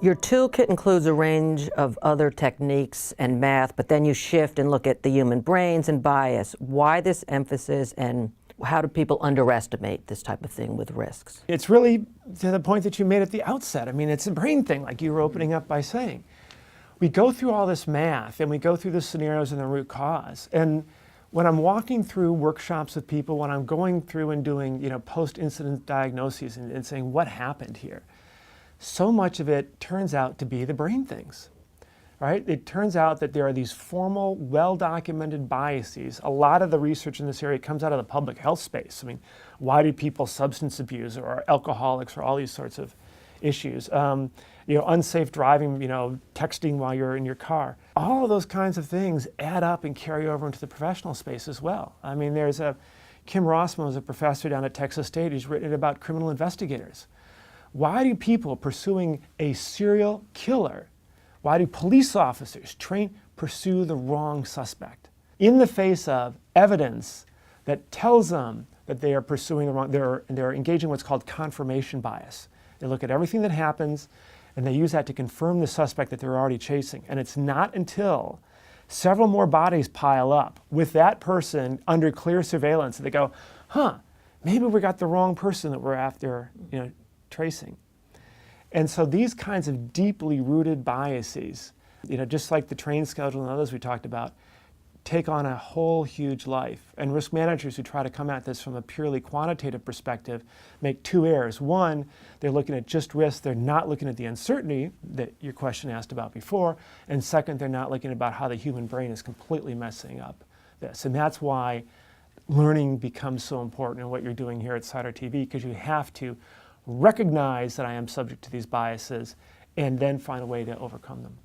Your toolkit includes a range of other techniques and math, but then you shift and look at the human brains and bias. Why this emphasis, and how do people underestimate this type of thing with risks? It's really to the point that you made at the outset. I mean, it's a brain thing, like you were opening up by saying. We go through all this math and we go through the scenarios and the root cause. And when I'm walking through workshops with people, when I'm going through and doing, post-incident diagnoses and saying, what happened here? So much of it turns out to be the brain things, right? It turns out that there are these formal, well-documented biases. A lot of the research in this area comes out of the public health space. I mean, why do people substance abuse or are alcoholics or all these sorts of issues? Unsafe driving, texting while you're in your car. All of those kinds of things add up and carry over into the professional space as well. I mean, Kim Rossman was a professor down at Texas State who's written about criminal investigators. Why do people pursuing a serial killer, why do police officers pursue the wrong suspect? In the face of evidence that tells them that they are pursuing the wrong, they're engaging what's called confirmation bias. They look at everything that happens and they use that to confirm the suspect that they're already chasing. And it's not until several more bodies pile up with that person under clear surveillance that they go, maybe we got the wrong person that we're after, tracing. And so these kinds of deeply rooted biases, just like the train schedule and others we talked about, take on a whole huge life. And risk managers who try to come at this from a purely quantitative perspective make two errors. One, they're looking at just risk. They're not looking at the uncertainty that your question asked about before. And second, they're not looking about how the human brain is completely messing up this. And that's why learning becomes so important in what you're doing here at Cider TV, because you have to recognize that I am subject to these biases and then find a way to overcome them.